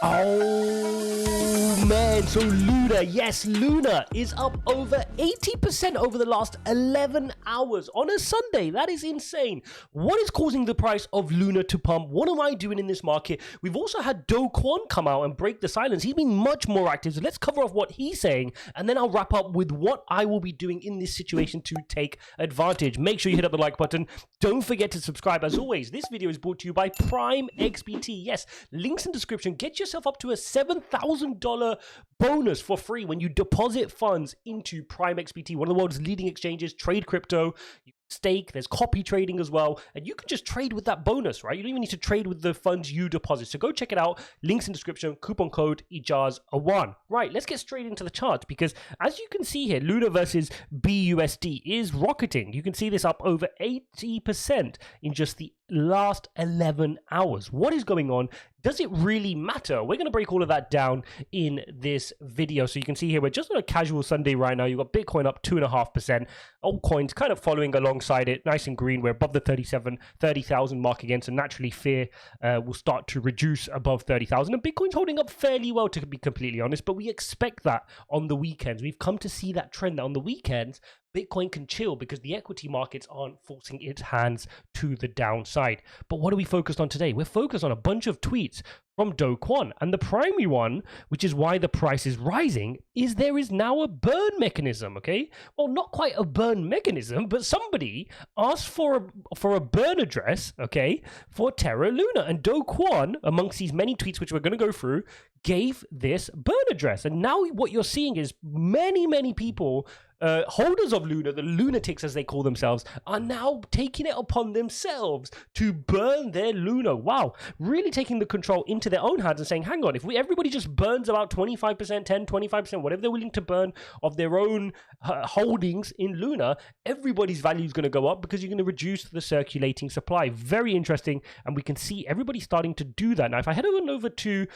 Oh man, so Luna, yes, Luna is up over 80% over the last 11 hours on a Sunday. That is insane. What is causing the price of Luna to pump? What am I doing in this market? We've also had Kwon come out and break the silence. He's been much more active, so let's cover off what he's saying, and then I'll wrap up with what I will be doing in this situation to take advantage. Make sure you hit up the like button. Don't forget to subscribe. As always, this video is brought to you by PRIMEXBT. Yes, links in description. Get yourself up to a $7,000 bonus for free when you deposit funds into PRIMEXBT, one of the world's leading exchanges. Trade crypto, you stake, there's copy trading as well, and you can just trade with that bonus, right? You don't even need to trade with the funds you deposit. So go check it out. Links in description. Coupon code Ijaz1. Right, let's get straight into the chart, because as you can see here, Luna versus BUSD is rocketing. You can see this up over 80% in just the last 11 hours. What is going on? Does it really matter? We're going to break all of that down in this video. So you can see here, we're just on a casual Sunday right now. You've got Bitcoin up 2.5%. Altcoins kind of following alongside it, nice and green. We're above the 30,000 mark again. So naturally, fear will start to reduce above 30,000. And Bitcoin's holding up fairly well, to be completely honest. But we expect that on the weekends. We've come to see that trend that on the weekends, Bitcoin can chill because the equity markets aren't forcing its hands to the downside. But what are we focused on today? We're focused on a bunch of tweets from Kwon. And the primary one, which is why the price is rising, is there is now a burn mechanism, okay? Well, not quite a burn mechanism, but somebody asked for a burn address, okay, for Terra Luna. And Kwon, amongst these many tweets which we're going to go through, gave this burn address. And now what you're seeing is many people, holders of Luna, the lunatics as they call themselves, are now taking it upon themselves to burn their Luna. Wow, really taking the control into their own hands and saying, hang on, if everybody just burns about 25%, 10, 25%, whatever they're willing to burn of their own holdings in Luna, everybody's value is going to go up because you're going to reduce the circulating supply. Very interesting, and we can see everybody starting to do that. Now, if I head on over to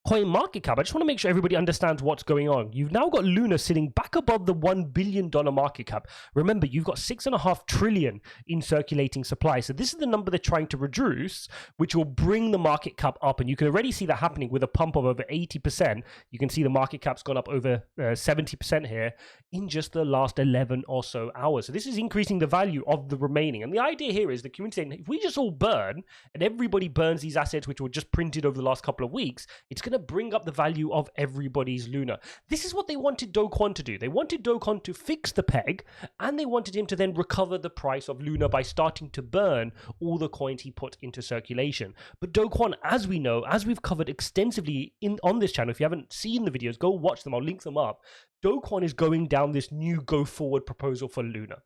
Coin market cap, I just want to make sure everybody understands what's going on. You've now got Luna sitting back above the $1 billion market cap. Remember, you've got 6.5 trillion in circulating supply. So this is the number they're trying to reduce, which will bring the market cap up. And you can already see that happening with a pump of over 80%. You can see the market cap's gone up over 70% here in just the last 11 or so hours. So this is increasing the value of the remaining. And the idea here is the community saying, if we just all burn and everybody burns these assets, which were just printed over the last couple of weeks, it's going to bring up the value of everybody's Luna. This is what they wanted Kwon to do. They wanted Kwon to fix the peg, and they wanted him to then recover the price of Luna by starting to burn all the coins he put into circulation. But Kwon, as we know, as we've covered extensively on this channel, if you haven't seen the videos, go watch them. I'll link them up. Kwon is going down this new go forward proposal for Luna.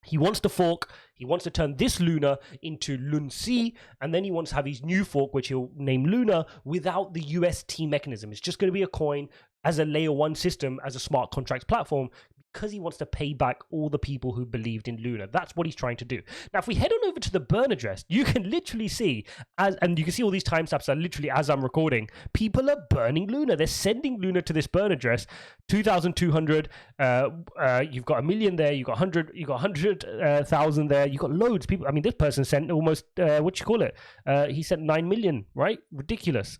He wants to fork, he wants to turn this Luna into Lunc, and then he wants to have his new fork, which he'll name Luna, without the UST mechanism. It's just going to be a coin as a layer 1 system, as a smart contracts platform, because he wants to pay back all the people who believed in Luna. That's what he's trying to do. Now, if we head on over to the burn address, you can literally see, and you can see all these timestamps are literally as I'm recording, people are burning Luna. They're sending Luna to this burn address, 2,200. You've got 1 million there. You've got 100. You've got 100,000 there. You've got loads of people. I mean, this person sent almost what you call it? He sent 9 million, right? Ridiculous.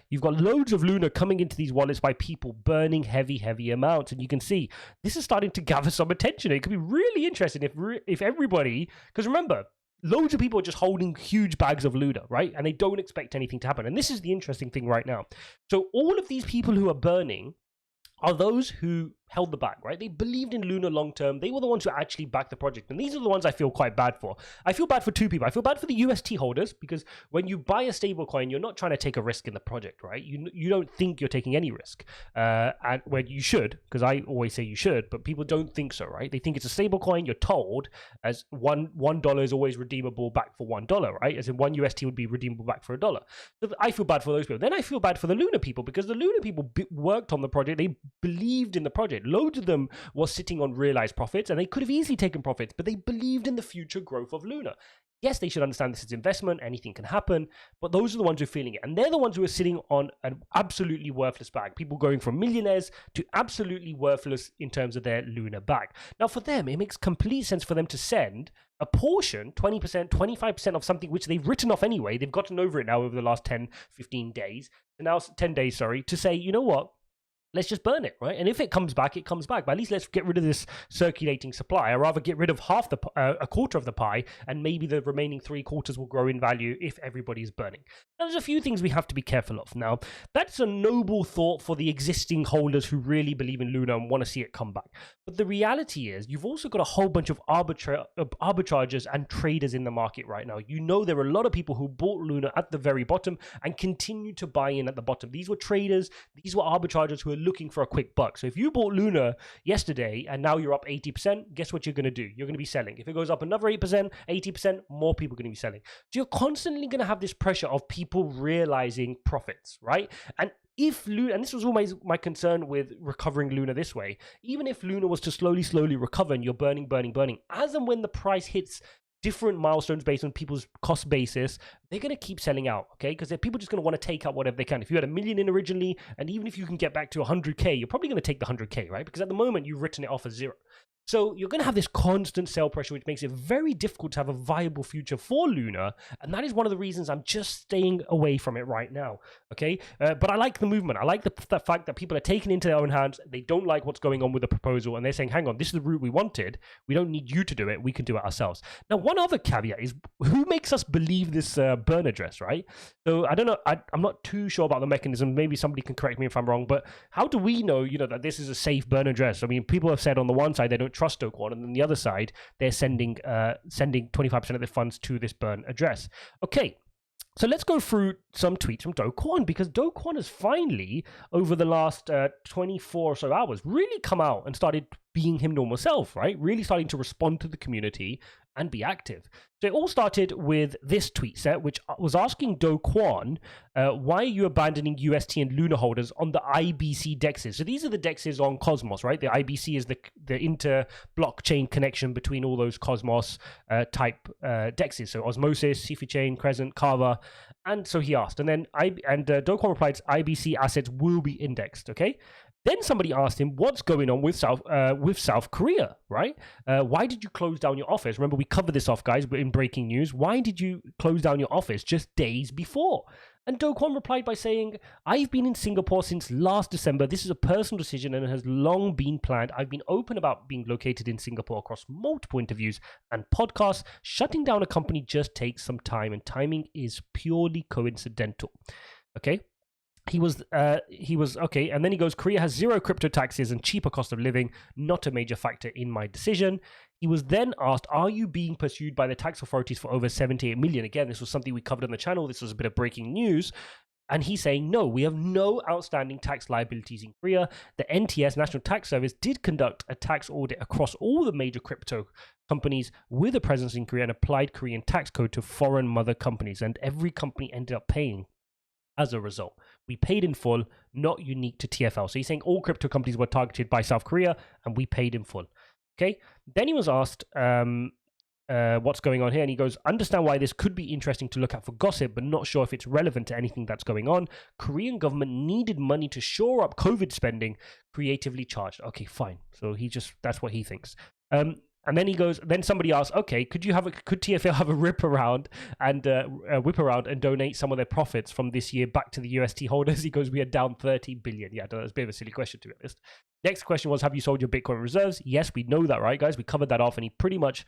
You've got loads of Luna coming into these wallets by people burning heavy amounts, and you can see this is starting to gather some attention. It could be really interesting if everybody, because remember, loads of people are just holding huge bags of Luna, right? And they don't expect anything to happen. And this is the interesting thing right now. So all of these people who are burning are those who held the bag, right? They believed in Luna long term. They were the ones who actually backed the project. And these are the ones I feel quite bad for. I feel bad for two people. I feel bad for the UST holders, because when you buy a stable coin, you're not trying to take a risk in the project, right? You don't think you're taking any risk. And when you should, because I always say you should, but people don't think so, right? They think it's a stable coin. You're told as $1 is always redeemable back for $1, right? As in $1 UST would be redeemable back for $1. So I feel bad for those people. Then I feel bad for the Luna people, because the Luna people worked on the project. They believed in the project. it. Loads of them was sitting on realized profits, and they could have easily taken profits, but they believed in the future growth of Luna. Yes, they should understand this is investment, anything can happen, but those are the ones who are feeling it. And they're the ones who are sitting on an absolutely worthless bag. People going from millionaires to absolutely worthless in terms of their Luna bag. Now, for them, it makes complete sense for them to send a portion, 20%, 25% of something which they've written off anyway. They've gotten over it now over the last 10, 15 days. Now 10 days, sorry, to say, you know what? Let's just burn it, right? And if it comes back, it comes back. But at least let's get rid of this circulating supply. I'd rather get rid of half the a quarter of the pie, and maybe the remaining 3/4 will grow in value if everybody's burning. Now, there's a few things we have to be careful of. Now, that's a noble thought for the existing holders who really believe in Luna and want to see it come back. But the reality is, you've also got a whole bunch of arbitragers and traders in the market right now. You know, there are a lot of people who bought Luna at the very bottom and continue to buy in at the bottom. These were traders. These were arbitragers who are looking for a quick buck. So if you bought Luna yesterday and now you're up 80%, guess what you're going to do? You're going to be selling. If it goes up another 8%, 80%, more people are going to be selling. So you're constantly going to have this pressure of people realizing profits, right? And if Luna, and this was always my concern with recovering Luna this way, even if Luna was to slowly recover and you're burning, as and when the price hits different milestones based on people's cost basis, they're going to keep selling out, okay? Because people just going to want to take out whatever they can. If you had $1 million in originally, and even if you can get back to 100K, you're probably going to take the 100K, right? Because at the moment, you've written it off as zero. So you're going to have this constant sell pressure, which makes it very difficult to have a viable future for Luna. And that is one of the reasons I'm just staying away from it right now. Okay. But I like the movement. I like the fact that people are taking it into their own hands. They don't like what's going on with the proposal. And they're saying, hang on, this is the route we wanted. We don't need you to do it. We can do it ourselves. Now, one other caveat is who makes us believe this burn address, right? So I don't know. I'm not too sure about the mechanism. Maybe somebody can correct me if I'm wrong. But how do we know, that this is a safe burn address? I mean, people have said on the one side, they don't trust Kwon, and then the other side, they're sending 25% of their funds to this burn address. Okay, so let's go through some tweets from Kwon, because Kwon has finally, over the last 24 or so hours, really come out and started being him normal self, right? Really starting to respond to the community and be active. So it all started with this tweet set, which was asking Kwon, why are you abandoning UST and Luna holders on the IBC dexes? So these are the dexes on Cosmos, right? The IBC is the inter-blockchain connection between all those Cosmos type dexes. So Osmosis, Sifu Chain, Crescent, Kava. And so he asked, and then Kwon replied, IBC assets will be indexed, okay? Then somebody asked him, what's going on with South Korea, right? Why did you close down your office? Remember, we covered this off, guys, in breaking news. Why did you close down your office just days before? And Kwon replied by saying, I've been in Singapore since last December. This is a personal decision and has long been planned. I've been open about being located in Singapore across multiple interviews and podcasts. Shutting down a company just takes some time, and timing is purely coincidental. Okay? He was okay, and then he goes, Korea has zero crypto taxes and cheaper cost of living, not a major factor in my decision. He was then asked, are you being pursued by the tax authorities for over 78 million? Again, this was something we covered on the channel. This was a bit of breaking news. And he's saying, no, we have no outstanding tax liabilities in Korea. The NTS, National Tax Service, did conduct a tax audit across all the major crypto companies with a presence in Korea and applied Korean tax code to foreign mother companies. And every company ended up paying as a result. We paid in full, not unique to TFL. So he's saying all crypto companies were targeted by South Korea and we paid in full. Okay. Then he was asked, what's going on here? And he goes, understand why this could be interesting to look at for gossip, but not sure if it's relevant to anything that's going on. Korean government needed money to shore up COVID spending, creatively charged. Okay, fine. So that's what he thinks. And then he goes, then somebody asks, okay, could TFL have a whip around and donate some of their profits from this year back to the UST holders? He goes, we are down 30 billion. Yeah, that's a bit of a silly question, to be honest. Next question was, have you sold your Bitcoin reserves? Yes, we know that, right, guys? We covered that off, and he pretty much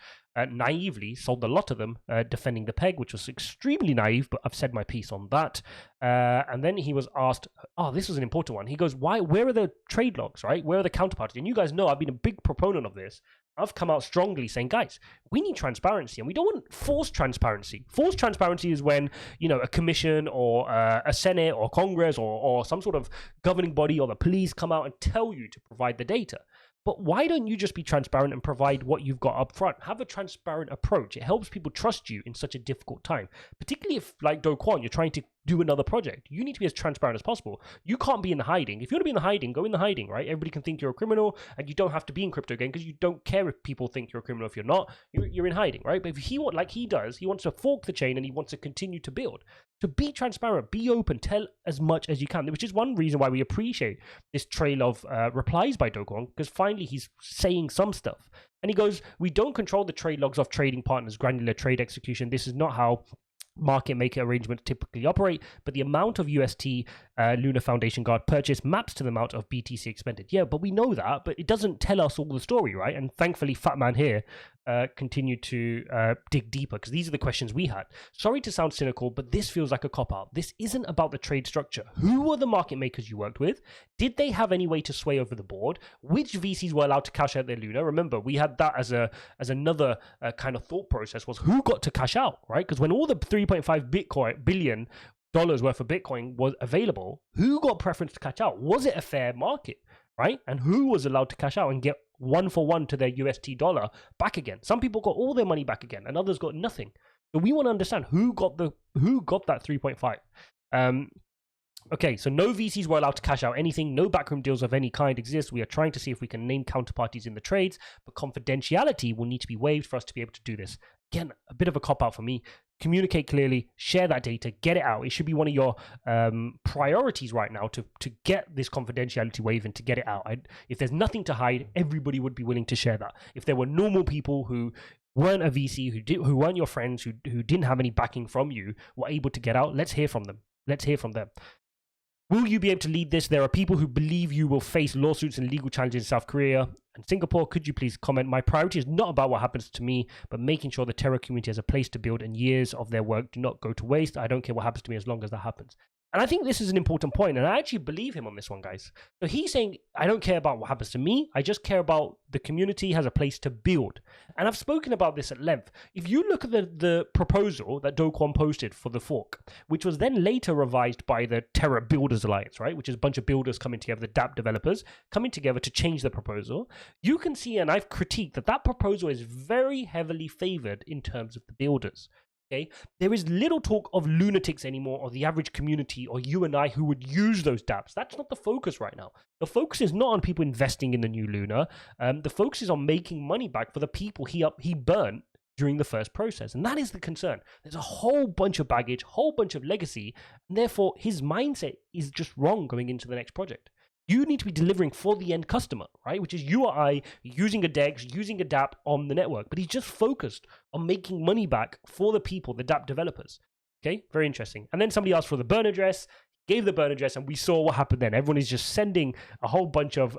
naively sold a lot of them, defending the peg, which was extremely naive, but I've said my piece on that. And then he was asked, this was an important one. He goes, where are the trade logs, right? Where are the counterparties? And you guys know I've been a big proponent of this. I've come out strongly saying, guys, we need transparency, and we don't want forced transparency. Forced transparency is when, a commission or a Senate or Congress or some sort of governing body or the police come out and tell you to provide the data. But why don't you just be transparent and provide what you've got up front? Have a transparent approach. It helps people trust you in such a difficult time, particularly if, like Kwon, you're trying to do another project. You need to be as transparent as possible. You can't be in the hiding. If you want to be in the hiding, go in the hiding, right? Everybody can think you're a criminal, and you don't have to be in crypto again because you don't care if people think you're a criminal. If you're not, you're in hiding, right? But if he wants, like he does, he wants to fork the chain and he wants to continue to build. So be transparent, be open, tell as much as you can, which is one reason why we appreciate this trail of replies by Do Kwon, because finally he's saying some stuff. And he goes, we don't control the trade logs of trading partners' granular trade execution. This is not how market maker arrangements typically operate, but the amount of UST Luna Foundation Guard purchase maps to the amount of BTC expended. Yeah, but we know that, but it doesn't tell us all the story, right? And thankfully, Fat Man here continued to dig deeper, because these are the questions we had. Sorry to sound cynical, but this feels like a cop-out. This isn't about the trade structure. Who were the market makers you worked with? Did they have any way to sway over the board? Which VCs were allowed to cash out their Luna? Remember, we had that as another kind of thought process, was who got to cash out, right? Because when all the 3.5 billion dollars worth of Bitcoin was available, who got preference to cash out? Was it a fair market, right? And who was allowed to cash out and get 1-for-1 to their UST dollar back again? Some people got all their money back again, and others got nothing. So we want to understand who got that 3.5. Okay, so no VCs were allowed to cash out anything. No backroom deals of any kind exist. We are trying to see if we can name counterparties in the trades, but confidentiality will need to be waived for us to be able to do this. Again, a bit of a cop-out for me. Communicate clearly, share that data, get it out. It should be one of your priorities right now to get this confidentiality waiver and to get it out. If there's nothing to hide, everybody would be willing to share that. If there were normal people who weren't a VC, who weren't your friends, who didn't have any backing from you, were able to get out, let's hear from them. Let's hear from them. Will you be able to lead this? There are people who believe you will face lawsuits and legal challenges in South Korea and Singapore. Could you please comment? My priority is not about what happens to me, but making sure the Terra community has a place to build and years of their work do not go to waste. I don't care what happens to me as long as that happens. And I think this is an important point, and I actually believe him on this one, guys. So he's saying, I don't care about what happens to me. I just care about the community has a place to build. And I've spoken about this at length. If you look at the proposal that Do Kwon posted for the fork, which was then later revised by the Terra Builders Alliance, right, which is a bunch of builders coming together, the dApp developers coming together to change the proposal, you can see, and I've critiqued, that proposal is very heavily favored in terms of the builders. Okay, there is little talk of lunatics anymore, or the average community, or you and I who would use those dApps. That's not the focus right now. The focus is not on people investing in the new Luna. The focus is on making money back for the people he burnt during the first process, and that is the concern. There's a whole bunch of baggage, whole bunch of legacy, and therefore his mindset is just wrong going into the next project. You need to be delivering for the end customer, right? Which is you or I using a DEX, using a dApp on the network. But he's just focused on making money back for the people, the dApp developers. Okay, very interesting. And then somebody asked for the burn address, gave the burn address, and we saw what happened then. Everyone is just sending a whole bunch of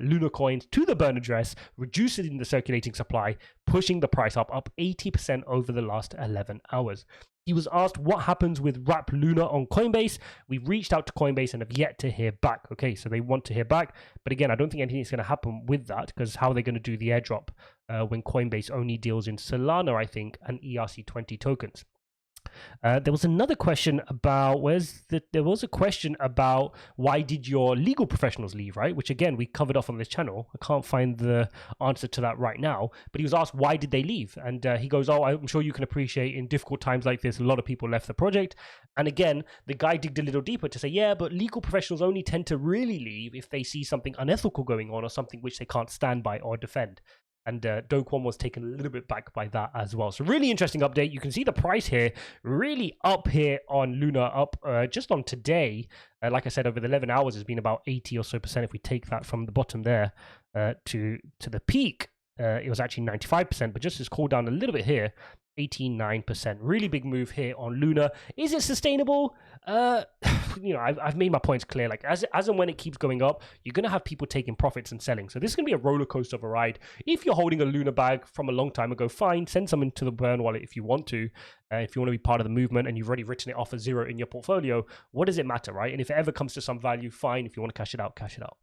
Luna coins to the burn address, reducing the circulating supply, pushing the price up 80% over the last 11 hours. He was asked what happens with Wrap Luna on Coinbase. We've reached out to Coinbase and have yet to hear back. Okay, so they want to hear back. But again, I don't think anything is going to happen with that, because how are they going to do the airdrop when Coinbase only deals in Solana, I think, and ERC20 tokens? There was another question about there was a question about why did your legal professionals leave, right? Which again, we covered off on this channel. I can't find the answer to that right now, but he was asked why did they leave, and he goes, oh, I'm sure you can appreciate in difficult times like this, a lot of people left the project. And again, the guy digged a little deeper to say, yeah, but legal professionals only tend to really leave if they see something unethical going on or something which they can't stand by or defend. And Do Kwon was taken a little bit back by that as well. So really interesting update. You can see the price here really up here on Luna, up just on today. Like I said, over the 11 hours, it's been about 80 or so percent. If we take that from the bottom there to the peak, it was actually 95%, but just as cooled down a little bit here, 89%. Really big move here on Luna. Is it sustainable? I've made my points clear. Like as and when it keeps going up, you're gonna have people taking profits and selling. So this is gonna be a roller coaster of a ride. If you're holding a Luna bag from a long time ago, fine, send some into the burn wallet if you want to. If you want to be part of the movement and you've already written it off as zero in your portfolio, what does it matter, right? And if it ever comes to some value, fine. If you want to cash it out, cash it out.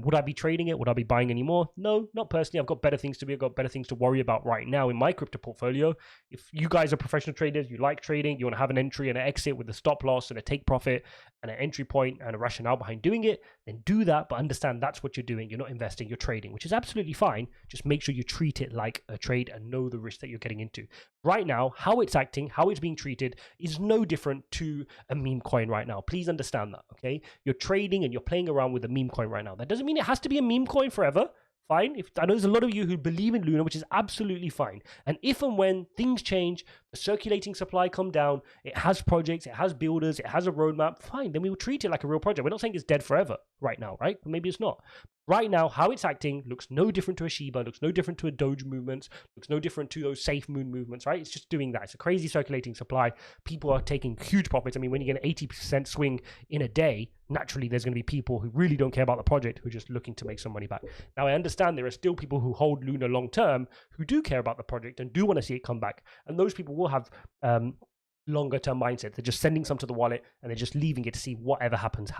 Would I be trading it? Would I be buying any more? No, not personally. I've got better things to be. I've got better things to worry about right now in my crypto portfolio. If you guys are professional traders, you like trading, you want to have an entry and an exit with a stop loss and a take profit and an entry point and a rationale behind doing it, then do that. But understand that's what you're doing. You're not investing, you're trading, which is absolutely fine. Just make sure you treat it like a trade and know the risk that you're getting into. Right now, how it's acting acting, how it's being treated is no different to a meme coin right now. Please understand that, okay? You're trading and you're playing around with a meme coin right now. That doesn't mean it has to be a meme coin forever. Fine. I know there's a lot of you who believe in Luna, which is absolutely fine. And if and when things change, the circulating supply come down, it has projects, it has builders, it has a roadmap, fine, then we will treat it like a real project. We're not saying it's dead forever right now, right? Maybe it's not. Right now, how it's acting looks no different to a Shiba, looks no different to a Doge movement, looks no different to those safe moon movements, right? It's just doing that. It's a crazy circulating supply. People are taking huge profits. I mean, when you get an 80% swing in a day, naturally there's going to be people who really don't care about the project who are just looking to make some money back. Now, I understand there are still people who hold Luna long term who do care about the project and do want to see it come back. And those people will have longer term mindset. They're just sending some to the wallet and they're just leaving it to see whatever happens.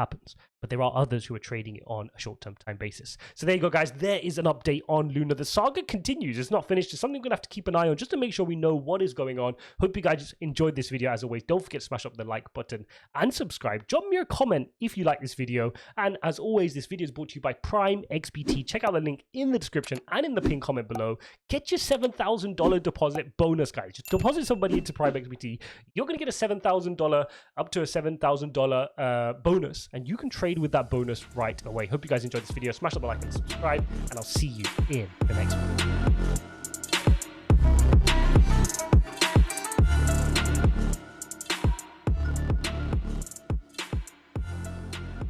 But there are others who are trading it on a short-term time basis. So there you go, guys. There is an update on Luna. The saga continues. It's not finished. It's something we're going to have to keep an eye on just to make sure we know what is going on. Hope you guys enjoyed this video. As always, don't forget to smash up the like button and subscribe. Drop me a comment if you like this video. And as always, this video is brought to you by PRIMEXBT. Check out the link in the description and in the pinned comment below. Get your $7,000 deposit bonus, guys. Just deposit somebody into PRIMEXBT. You're going to get a $7,000 up to a $7,000 bonus, and you can trade with that bonus right away. Hope you guys enjoyed this video. Smash up the like and subscribe, and I'll see you in the next one.